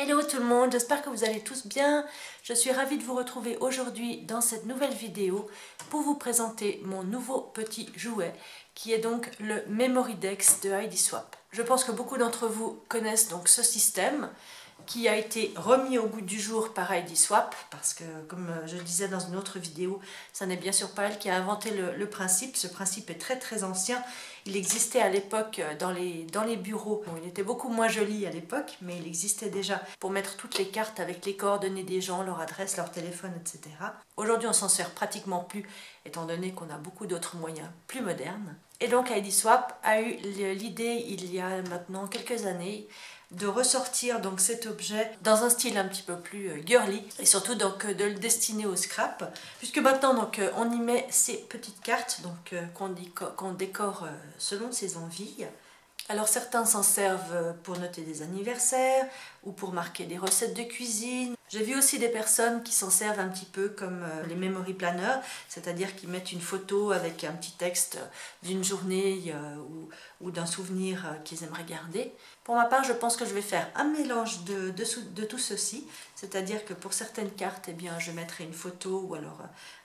Hello tout le monde, j'espère que vous allez tous bien. Je suis ravie de vous retrouver aujourd'hui dans cette nouvelle vidéo pour vous présenter mon nouveau petit jouet qui est donc le Memory Dex de IDswap. Je pense que beaucoup d'entre vous connaissent donc ce système qui a été remis au goût du jour par IDswap parce que, comme je disais dans une autre vidéo, ça n'est bien sûr pas elle qui a inventé le principe. Ce principe est très ancien. Il existait à l'époque dans les bureaux. Bon, il était beaucoup moins joli à l'époque, mais il existait déjà pour mettre toutes les cartes avec les coordonnées des gens, leur adresse, leur téléphone, etc. Aujourd'hui, on s'en sert pratiquement plus, étant donné qu'on a beaucoup d'autres moyens plus modernes. Et donc IDswap a eu l'idée, il y a maintenant quelques années, de ressortir donc cet objet dans un style un petit peu plus girly et surtout donc de le destiner au scrap, puisque maintenant donc on y met ces petites cartes donc qu'on décore selon ses envies. Alors certains s'en servent pour noter des anniversaires ou pour marquer des recettes de cuisine. J'ai vu aussi des personnes qui s'en servent un petit peu comme les memory planners, c'est-à-dire qu'ils mettent une photo avec un petit texte d'une journée ou d'un souvenir qu'ils aimeraient garder. Pour ma part, je pense que je vais faire un mélange de tout ceci, c'est-à-dire que pour certaines cartes, eh bien, je mettrai une photo ou alors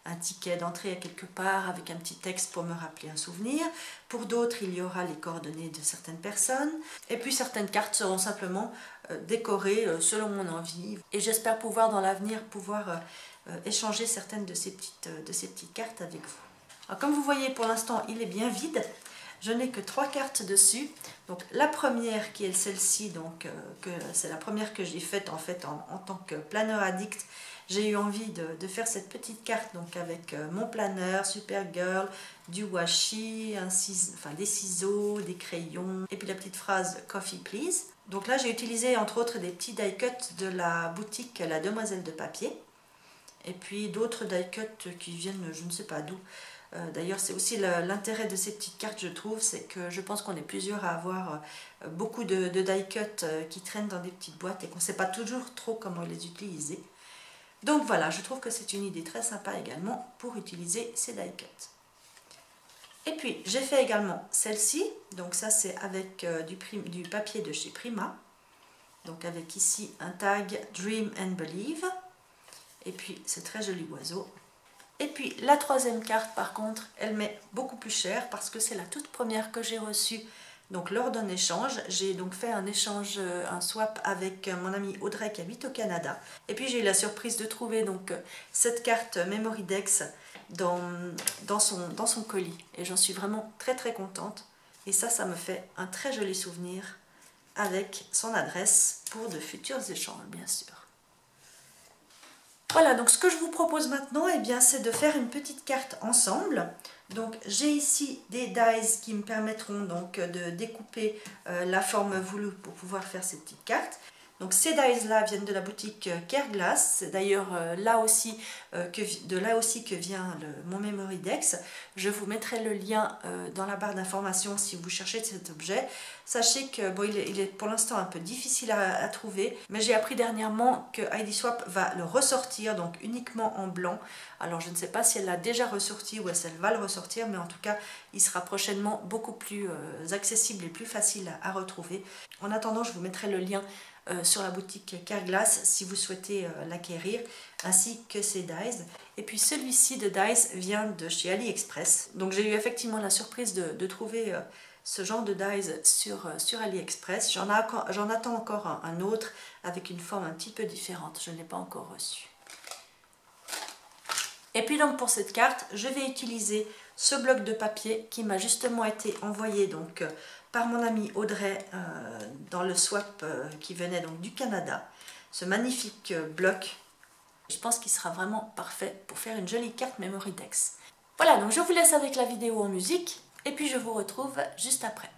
un ticket d'entrée à quelque part avec un petit texte pour me rappeler un souvenir. Pour d'autres, il y aura les coordonnées de certaines personnes. Et puis certaines cartes seront simplement décorées selon mon envie. Et j'espère pouvoir dans l'avenir échanger certaines de ces petites cartes avec vous. Alors, comme vous voyez, pour l'instant, il est bien vide. Je n'ai que 3 cartes dessus. Donc la première qui est celle-ci, donc c'est la première que j'ai faite en fait en tant que planeur addict. J'ai eu envie de faire cette petite carte donc avec mon planeur, Supergirl, du washi, des ciseaux, des crayons et puis la petite phrase Coffee Please. Donc là j'ai utilisé entre autres des petits die cuts de la boutique La Demoiselle de Papier et puis d'autres die cuts qui viennent je ne sais pas d'où. D'ailleurs, c'est aussi l'intérêt de ces petites cartes, je trouve, c'est que je pense qu'on est plusieurs à avoir beaucoup de die cuts qui traînent dans des petites boîtes et qu'on ne sait pas toujours trop comment les utiliser. Donc voilà, je trouve que c'est une idée très sympa également pour utiliser ces die cuts. Et puis, j'ai fait également celle-ci, donc ça c'est avec du papier de chez Prima, donc avec ici un tag Dream and Believe, et puis ce très joli oiseau. Et puis la troisième carte par contre, elle m'est beaucoup plus chère parce que c'est la toute première que j'ai reçue. Donc lors d'un échange, j'ai donc fait un échange, un swap avec mon amie Audrey qui habite au Canada. Et puis j'ai eu la surprise de trouver donc cette carte Memory Dex dans son colis. Et j'en suis vraiment très contente. Et ça me fait un très joli souvenir avec son adresse pour de futurs échanges bien sûr. Voilà, donc ce que je vous propose maintenant, eh bien, c'est de faire une petite carte ensemble. Donc j'ai ici des dies qui me permettront donc de découper la forme voulue pour pouvoir faire ces petites cartes. Donc ces dies là viennent de la boutique Careglass, c'est d'ailleurs là aussi que vient mon Memory Dex. Je vous mettrai le lien dans la barre d'informations si vous cherchez cet objet. Sachez que bon, il est pour l'instant un peu difficile à trouver, mais j'ai appris dernièrement que IDswap va le ressortir, donc uniquement en blanc. Alors je ne sais pas si elle l'a déjà ressorti ou si elle va le ressortir, mais en tout cas il sera prochainement beaucoup plus accessible et plus facile à retrouver. En attendant, je vous mettrai le lien sur la boutique Careglass si vous souhaitez l'acquérir, ainsi que ces dies. Et puis celui-ci de dies vient de chez AliExpress. Donc j'ai eu effectivement la surprise de trouver ce genre de dies sur AliExpress. J'en attends encore un autre avec une forme un petit peu différente. Je ne l'ai pas encore reçu. Et puis donc pour cette carte, je vais utiliser ce bloc de papier qui m'a justement été envoyé donc par mon amie Audrey dans le swap qui venait donc du Canada. Ce magnifique bloc, je pense qu'il sera vraiment parfait pour faire une jolie carte Memory Dex. Voilà, donc je vous laisse avec la vidéo en musique et puis je vous retrouve juste après.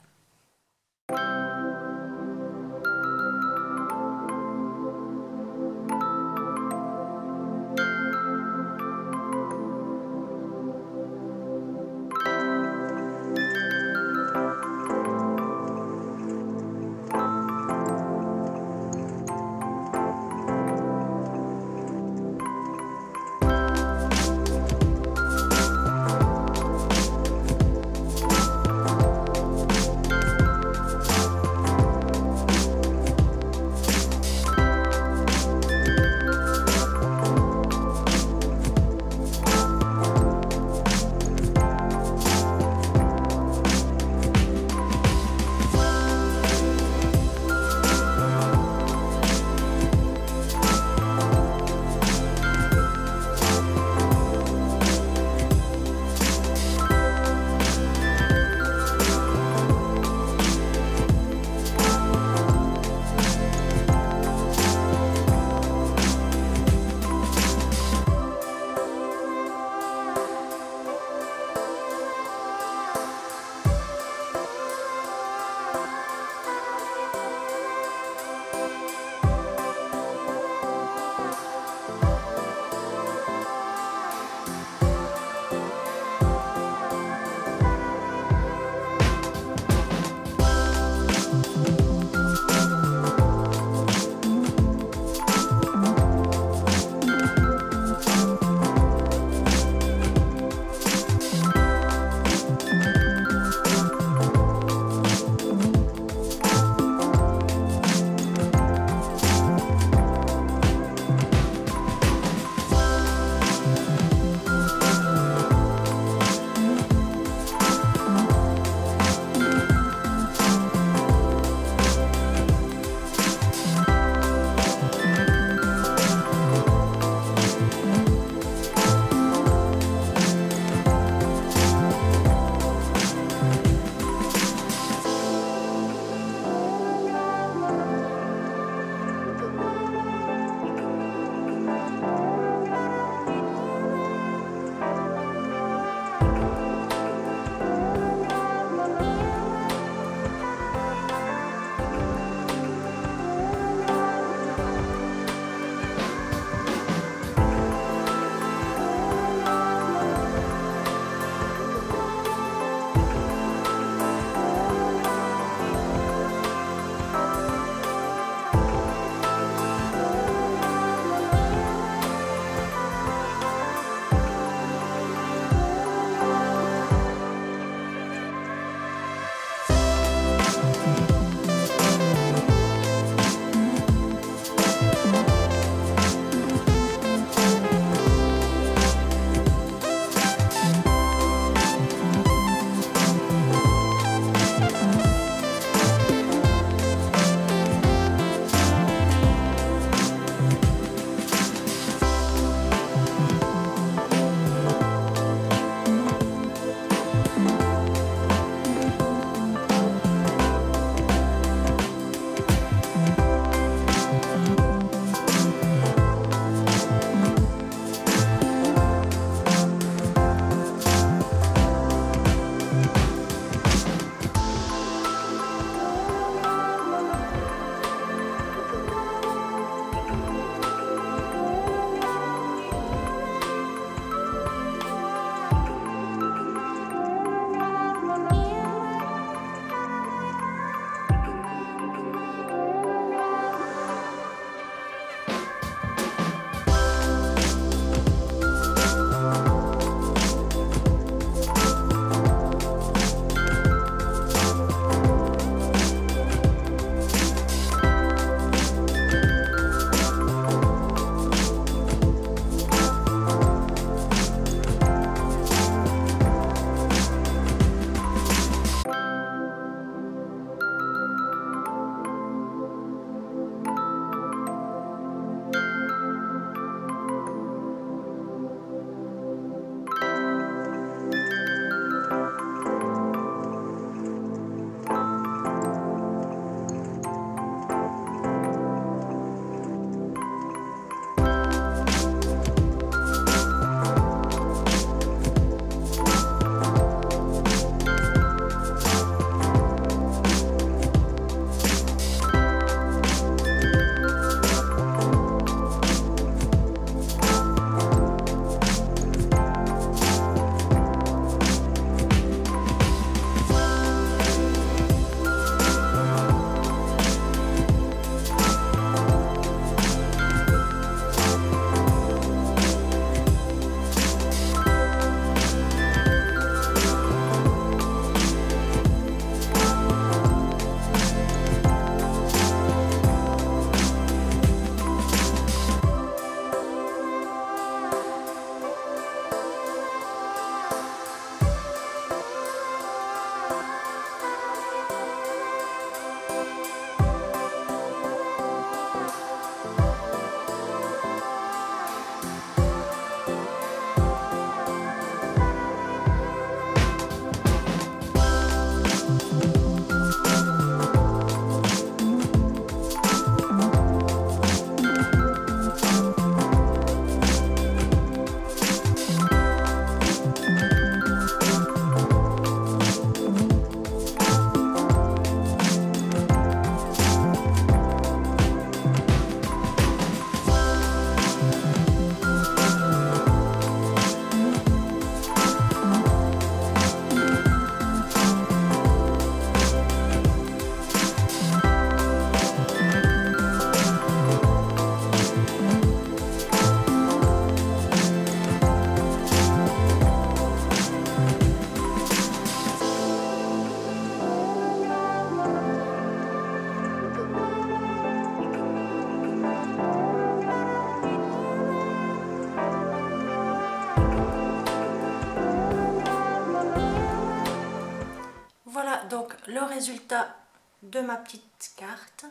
résultat de ma petite carte.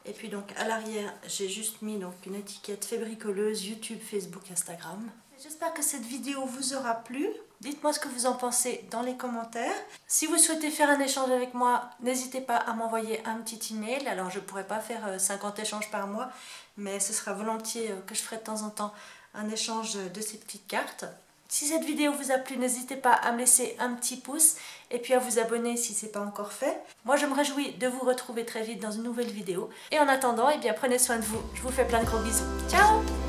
Et puis donc à l'arrière, j'ai juste mis donc une étiquette fébricoleuse YouTube, Facebook, Instagram. J'espère que cette vidéo vous aura plu. Dites-moi ce que vous en pensez dans les commentaires. Si vous souhaitez faire un échange avec moi, n'hésitez pas à m'envoyer un petit email. Alors je ne pourrai pas faire 50 échanges par mois, mais ce sera volontiers que je ferai de temps en temps un échange de ces petites cartes. Si cette vidéo vous a plu, n'hésitez pas à me laisser un petit pouce et puis à vous abonner si ce n'est pas encore fait. Moi je me réjouis de vous retrouver très vite dans une nouvelle vidéo. Et en attendant, eh bien, prenez soin de vous. Je vous fais plein de gros bisous. Ciao!